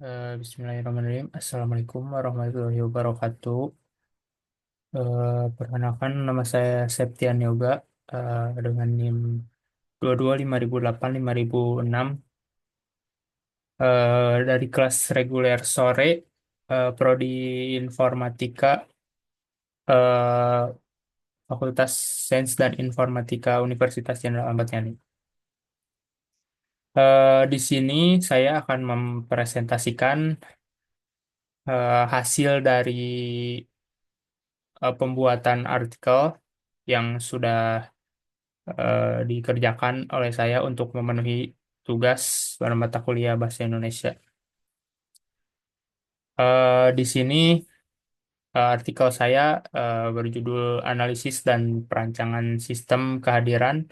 Bismillahirrahmanirrahim. Assalamualaikum warahmatullahi wabarakatuh. Perkenalkan nama saya Septian Yoga dengan NIM 225008-5006 dari kelas reguler sore Prodi Informatika eh, Fakultas Sains dan Informatika Universitas Jenderal Ahmad Yani. Di sini saya akan mempresentasikan hasil dari pembuatan artikel yang sudah dikerjakan oleh saya untuk memenuhi tugas pada mata kuliah Bahasa Indonesia. Di sini artikel saya berjudul Analisis dan Perancangan Sistem Kehadiran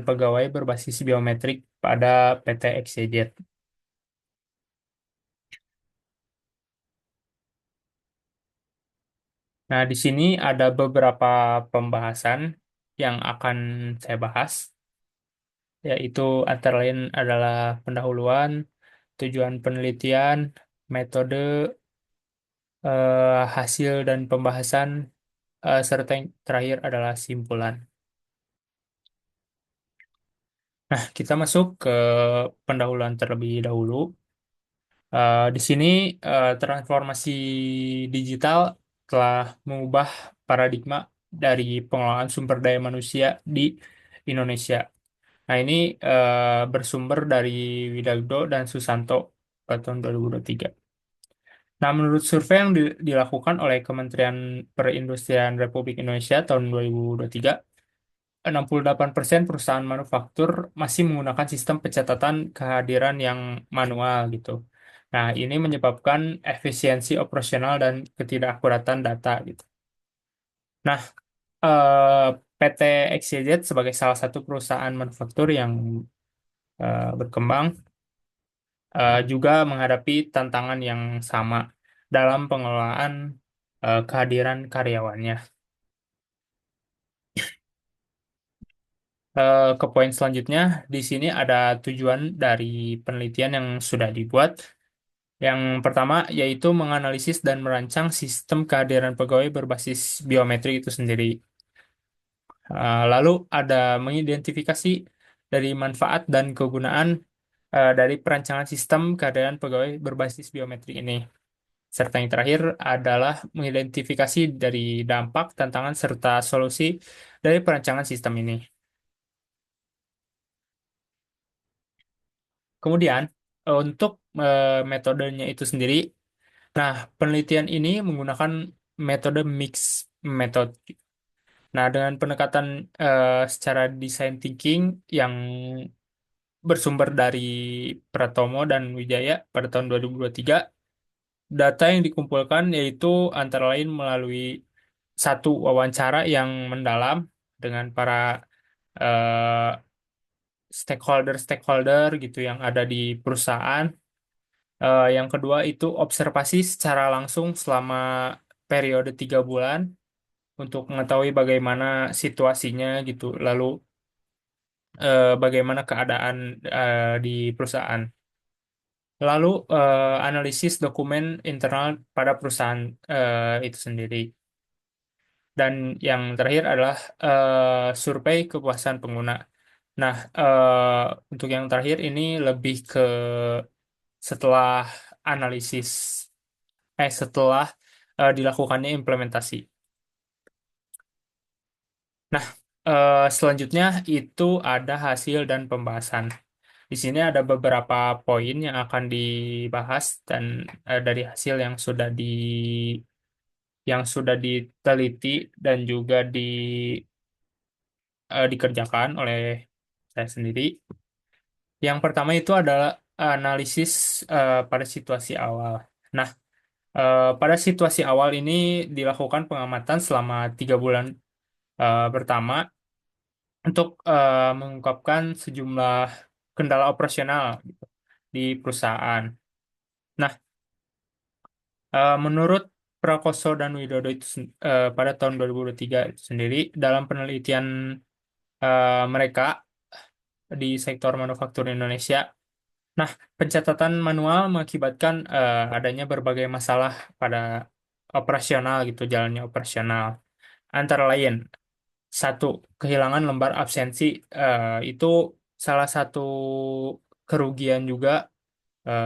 Pegawai Berbasis Biometrik pada PT XYZ. Nah, di sini ada beberapa pembahasan yang akan saya bahas, yaitu antara lain adalah pendahuluan, tujuan penelitian, metode, hasil dan pembahasan, serta yang terakhir adalah simpulan. Nah, kita masuk ke pendahuluan terlebih dahulu. Di sini transformasi digital telah mengubah paradigma dari pengelolaan sumber daya manusia di Indonesia. Nah, ini bersumber dari Widagdo dan Susanto pada tahun 2023. Nah, menurut survei yang dilakukan oleh Kementerian Perindustrian Republik Indonesia tahun 2023, 68% perusahaan manufaktur masih menggunakan sistem pencatatan kehadiran yang manual gitu. Nah, ini menyebabkan efisiensi operasional dan ketidakakuratan data gitu. Nah, PT XYZ sebagai salah satu perusahaan manufaktur yang berkembang juga menghadapi tantangan yang sama dalam pengelolaan kehadiran karyawannya. Ke poin selanjutnya, di sini ada tujuan dari penelitian yang sudah dibuat. Yang pertama yaitu menganalisis dan merancang sistem kehadiran pegawai berbasis biometrik itu sendiri. Lalu ada mengidentifikasi dari manfaat dan kegunaan dari perancangan sistem kehadiran pegawai berbasis biometrik ini. Serta yang terakhir adalah mengidentifikasi dari dampak, tantangan, serta solusi dari perancangan sistem ini. Kemudian, untuk metodenya itu sendiri, nah, penelitian ini menggunakan metode mixed method. Nah, dengan pendekatan secara design thinking yang bersumber dari Pratomo dan Wijaya pada tahun 2023, data yang dikumpulkan yaitu antara lain melalui satu wawancara yang mendalam dengan para eh, stakeholder-stakeholder gitu yang ada di perusahaan. Yang kedua itu observasi secara langsung selama periode 3 bulan untuk mengetahui bagaimana situasinya gitu, lalu bagaimana keadaan di perusahaan. Lalu analisis dokumen internal pada perusahaan itu sendiri. Dan yang terakhir adalah survei kepuasan pengguna. Nah, untuk yang terakhir ini lebih ke setelah analisis, setelah dilakukannya implementasi. Nah, selanjutnya itu ada hasil dan pembahasan. Di sini ada beberapa poin yang akan dibahas dan dari hasil yang sudah diteliti dan juga dikerjakan oleh saya sendiri. Yang pertama itu adalah analisis pada situasi awal. Nah, pada situasi awal ini dilakukan pengamatan selama 3 bulan pertama untuk mengungkapkan sejumlah kendala operasional gitu, di perusahaan. Nah, menurut Prakoso dan Widodo pada tahun 2023 itu sendiri dalam penelitian mereka di sektor manufaktur Indonesia, Nah, pencatatan manual mengakibatkan adanya berbagai masalah pada operasional gitu, jalannya operasional. Antara lain, satu, kehilangan lembar absensi itu salah satu kerugian juga,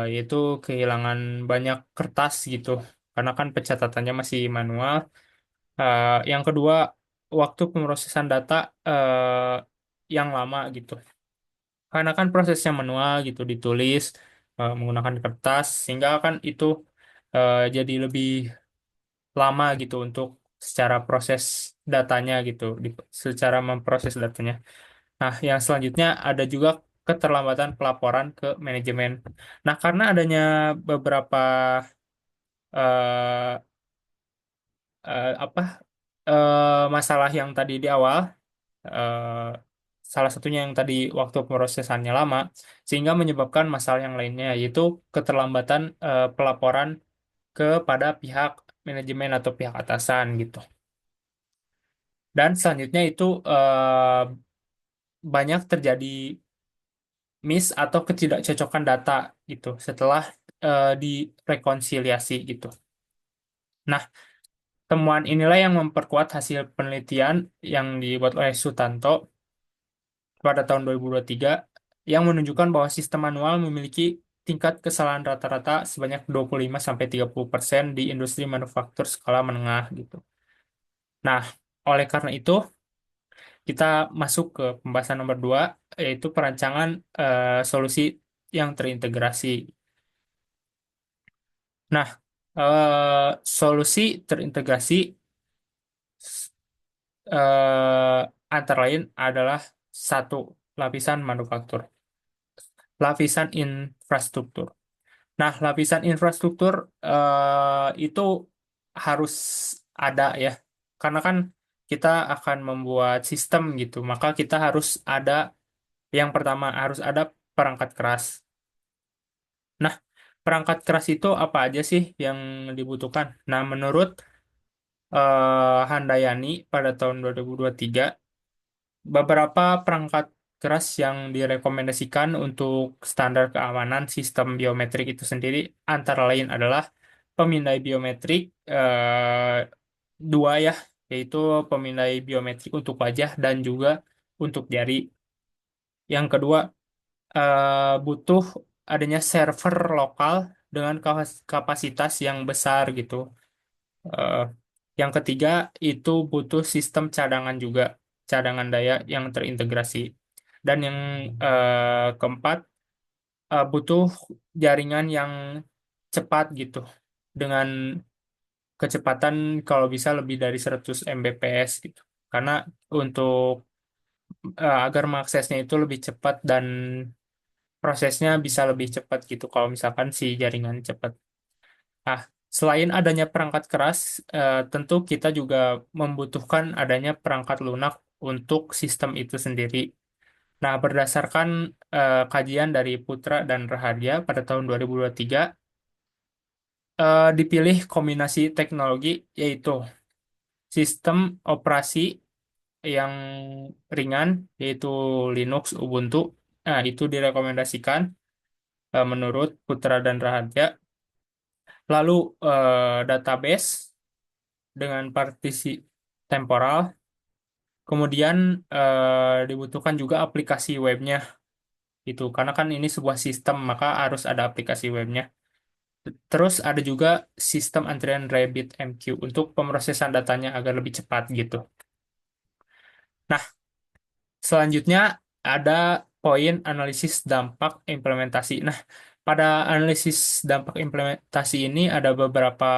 yaitu kehilangan banyak kertas gitu, karena kan pencatatannya masih manual. Yang kedua, waktu pemrosesan data yang lama gitu. Karena kan prosesnya manual gitu, ditulis menggunakan kertas, sehingga kan itu jadi lebih lama gitu untuk secara proses datanya gitu, secara memproses datanya. Nah, yang selanjutnya ada juga keterlambatan pelaporan ke manajemen. Nah, karena adanya beberapa eh, apa masalah yang tadi di awal, eh, salah satunya yang tadi waktu pemrosesannya lama, sehingga menyebabkan masalah yang lainnya, yaitu keterlambatan pelaporan kepada pihak manajemen atau pihak atasan gitu. Dan selanjutnya itu banyak terjadi miss atau ketidakcocokan data gitu setelah direkonsiliasi gitu. Nah, temuan inilah yang memperkuat hasil penelitian yang dibuat oleh Sutanto pada tahun 2023 yang menunjukkan bahwa sistem manual memiliki tingkat kesalahan rata-rata sebanyak 25-30% di industri manufaktur skala menengah gitu. Nah, oleh karena itu kita masuk ke pembahasan nomor 2, yaitu perancangan solusi yang terintegrasi. Nah, solusi terintegrasi eh, antara lain adalah satu, lapisan manufaktur, lapisan infrastruktur. Nah, lapisan infrastruktur itu harus ada ya, karena kan kita akan membuat sistem gitu, maka kita harus ada, yang pertama harus ada perangkat keras. Nah, perangkat keras itu apa aja sih yang dibutuhkan? Nah, menurut Handayani pada tahun 2023, beberapa perangkat keras yang direkomendasikan untuk standar keamanan sistem biometrik itu sendiri antara lain adalah pemindai biometrik dua ya, yaitu pemindai biometrik untuk wajah dan juga untuk jari. Yang kedua, butuh adanya server lokal dengan kapasitas yang besar gitu. Eh, yang ketiga, itu butuh sistem cadangan juga, cadangan daya yang terintegrasi. Dan yang keempat, butuh jaringan yang cepat gitu, dengan kecepatan kalau bisa lebih dari 100 Mbps gitu. Karena untuk agar mengaksesnya itu lebih cepat dan prosesnya bisa lebih cepat gitu kalau misalkan si jaringan cepat. Nah, selain adanya perangkat keras, tentu kita juga membutuhkan adanya perangkat lunak untuk sistem itu sendiri. Nah, berdasarkan kajian dari Putra dan Raharja pada tahun 2023, dipilih kombinasi teknologi yaitu sistem operasi yang ringan, yaitu Linux, Ubuntu. Nah, itu direkomendasikan menurut Putra dan Raharja. Lalu database dengan partisi temporal. Kemudian dibutuhkan juga aplikasi webnya itu, karena kan ini sebuah sistem maka harus ada aplikasi webnya. Terus ada juga sistem antrian RabbitMQ untuk pemrosesan datanya agar lebih cepat gitu. Nah, selanjutnya ada poin analisis dampak implementasi. Nah, pada analisis dampak implementasi ini ada beberapa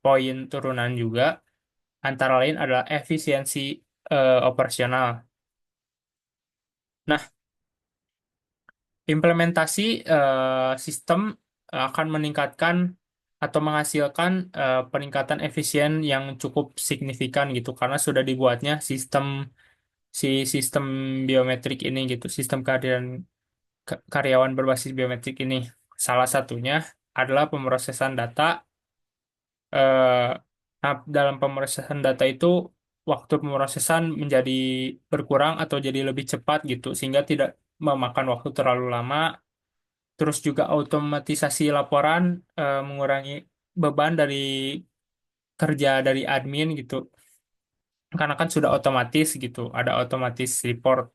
poin turunan juga, antara lain adalah efisiensi operasional. Nah, implementasi sistem akan meningkatkan atau menghasilkan peningkatan efisien yang cukup signifikan gitu, karena sudah dibuatnya sistem biometrik ini gitu, sistem kehadiran karyawan berbasis biometrik ini. Salah satunya adalah pemrosesan data. Nah, dalam pemrosesan data itu waktu pemrosesan menjadi berkurang atau jadi lebih cepat gitu, sehingga tidak memakan waktu terlalu lama terus juga otomatisasi laporan, mengurangi beban dari kerja dari admin gitu. Karena kan sudah otomatis gitu, ada otomatis report.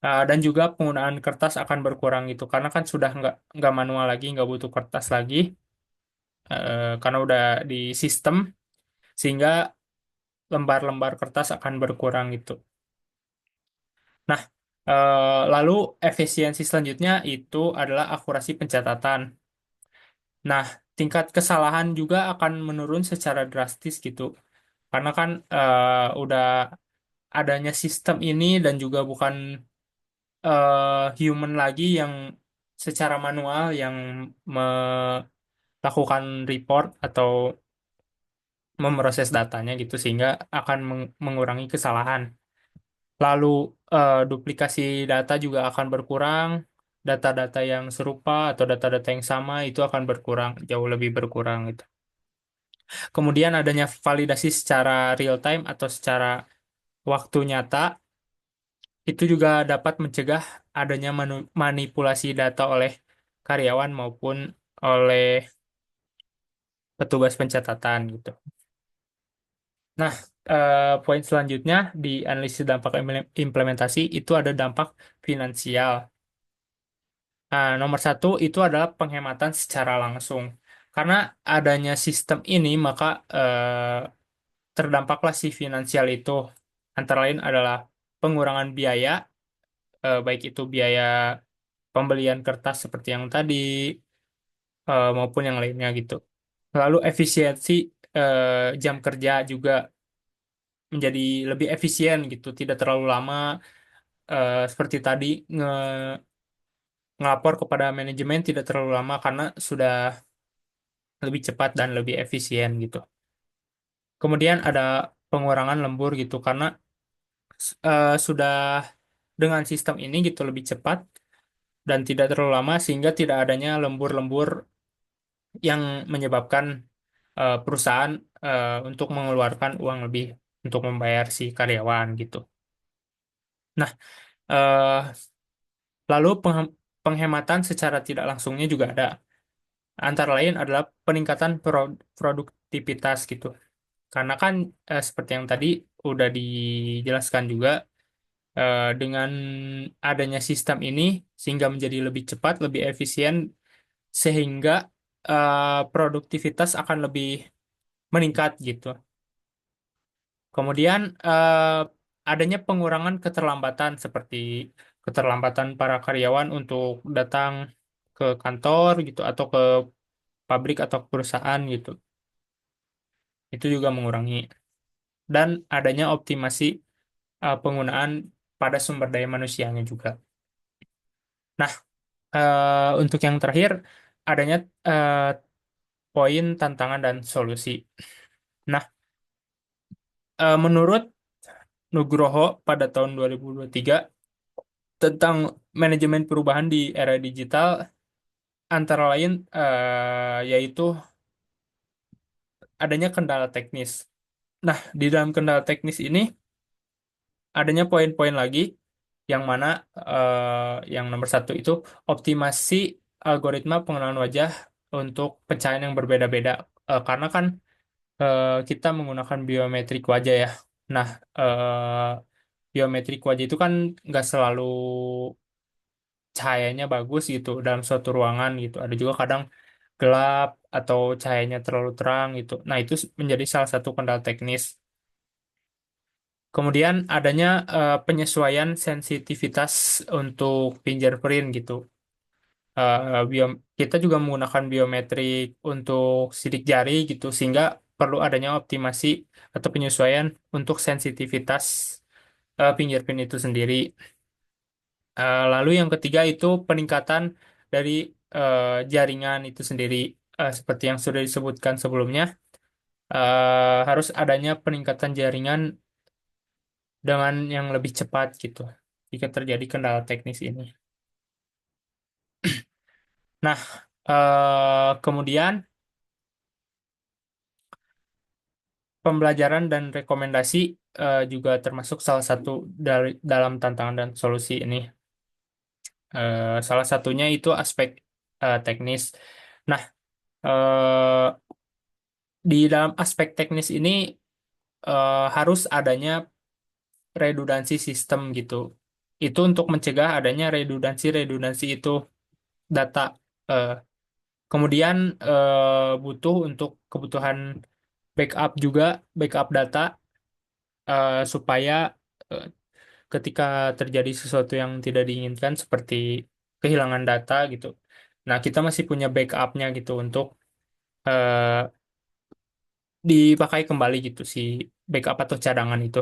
Dan juga penggunaan kertas akan berkurang gitu, karena kan sudah nggak manual lagi, nggak butuh kertas lagi, karena udah di sistem, sehingga lembar-lembar kertas akan berkurang gitu. Nah, lalu efisiensi selanjutnya itu adalah akurasi pencatatan. Nah, tingkat kesalahan juga akan menurun secara drastis gitu. Karena kan udah adanya sistem ini dan juga bukan human lagi yang secara manual yang melakukan report atau memproses datanya gitu, sehingga akan mengurangi kesalahan. Lalu duplikasi data juga akan berkurang, data-data yang serupa atau data-data yang sama itu akan berkurang, jauh lebih berkurang gitu. Kemudian adanya validasi secara real time atau secara waktu nyata itu juga dapat mencegah adanya manipulasi data oleh karyawan maupun oleh petugas pencatatan gitu. Nah, poin selanjutnya di analisis dampak implementasi itu ada dampak finansial. Nah, nomor satu itu adalah penghematan secara langsung. Karena adanya sistem ini, maka terdampaklah si finansial itu. Antara lain adalah pengurangan biaya, baik itu biaya pembelian kertas seperti yang tadi, maupun yang lainnya gitu. Lalu efisiensi jam kerja juga menjadi lebih efisien gitu, tidak terlalu lama seperti tadi ngelapor kepada manajemen tidak terlalu lama karena sudah lebih cepat dan lebih efisien gitu. Kemudian ada pengurangan lembur gitu karena sudah dengan sistem ini gitu lebih cepat dan tidak terlalu lama sehingga tidak adanya lembur-lembur yang menyebabkan perusahaan untuk mengeluarkan uang lebih untuk membayar si karyawan gitu. Nah, eh, lalu penghematan secara tidak langsungnya juga ada. Antara lain adalah peningkatan produktivitas gitu. Karena kan seperti yang tadi udah dijelaskan juga, dengan adanya sistem ini sehingga menjadi lebih cepat, lebih efisien, sehingga produktivitas akan lebih meningkat gitu. Kemudian adanya pengurangan keterlambatan seperti keterlambatan para karyawan untuk datang ke kantor gitu atau ke pabrik atau perusahaan gitu. Itu juga mengurangi. Dan adanya optimasi penggunaan pada sumber daya manusianya juga. Nah, untuk yang terakhir adanya eh, poin tantangan dan solusi. Nah, menurut Nugroho pada tahun 2023 tentang manajemen perubahan di era digital, antara lain yaitu adanya kendala teknis. Nah, di dalam kendala teknis ini adanya poin-poin lagi yang mana yang nomor satu itu optimasi algoritma pengenalan wajah untuk pencahayaan yang berbeda-beda. Karena kan kita menggunakan biometrik wajah ya. Nah, biometrik wajah itu kan nggak selalu cahayanya bagus gitu dalam suatu ruangan gitu. Ada juga kadang gelap atau cahayanya terlalu terang gitu. Nah, itu menjadi salah satu kendala teknis. Kemudian adanya penyesuaian sensitivitas untuk fingerprint gitu. Kita juga menggunakan biometrik untuk sidik jari gitu, sehingga perlu adanya optimasi atau penyesuaian untuk sensitivitas fingerprint itu sendiri. Lalu yang ketiga itu peningkatan dari jaringan itu sendiri. Seperti yang sudah disebutkan sebelumnya, harus adanya peningkatan jaringan dengan yang lebih cepat gitu jika terjadi kendala teknis ini. Nah, kemudian pembelajaran dan rekomendasi juga termasuk salah satu dari dalam tantangan dan solusi ini. Salah satunya itu aspek teknis. Nah, eh, di dalam aspek teknis ini harus adanya redundansi sistem gitu. Itu untuk mencegah adanya redundansi itu data. Eh, Kemudian butuh untuk kebutuhan backup juga, backup data supaya eh, ketika terjadi sesuatu yang tidak diinginkan seperti kehilangan data gitu. Nah, kita masih punya backupnya gitu untuk eh, dipakai kembali gitu si backup atau cadangan itu.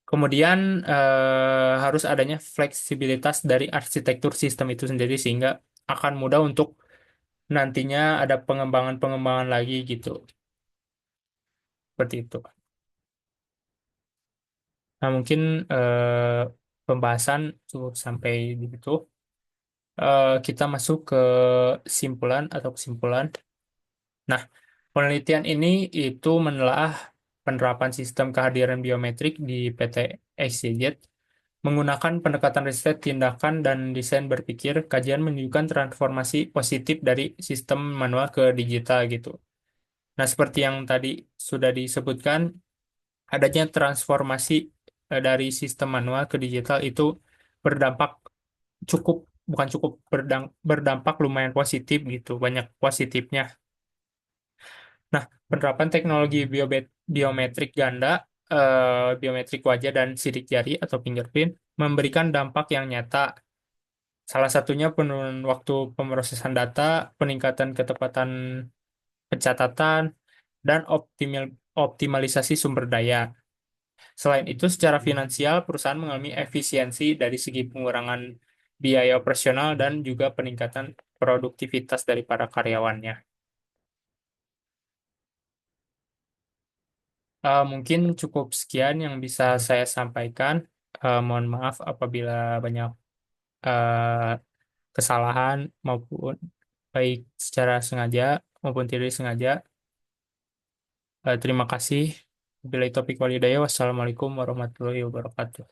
Kemudian harus adanya fleksibilitas dari arsitektur sistem itu sendiri sehingga akan mudah untuk nantinya ada pengembangan-pengembangan lagi gitu. Seperti itu. Nah, mungkin pembahasan cukup sampai di situ. Kita masuk ke simpulan atau kesimpulan. Nah, penelitian ini itu menelaah penerapan sistem kehadiran biometrik di PT XYZ menggunakan pendekatan riset, tindakan, dan desain berpikir. Kajian menunjukkan transformasi positif dari sistem manual ke digital gitu. Nah, seperti yang tadi sudah disebutkan, adanya transformasi dari sistem manual ke digital itu berdampak cukup bukan cukup berdampak lumayan positif gitu, banyak positifnya. Nah, penerapan teknologi biometrik ganda, biometrik wajah dan sidik jari atau fingerprint memberikan dampak yang nyata. Salah satunya penurunan waktu pemrosesan data, peningkatan ketepatan pencatatan, dan optimalisasi sumber daya. Selain itu, secara finansial, perusahaan mengalami efisiensi dari segi pengurangan biaya operasional dan juga peningkatan produktivitas dari para karyawannya. Mungkin cukup sekian yang bisa saya sampaikan. Mohon maaf apabila banyak eh, kesalahan maupun baik secara sengaja maupun tidak sengaja. Terima kasih. Bila topik walidaya, wassalamualaikum warahmatullahi wabarakatuh.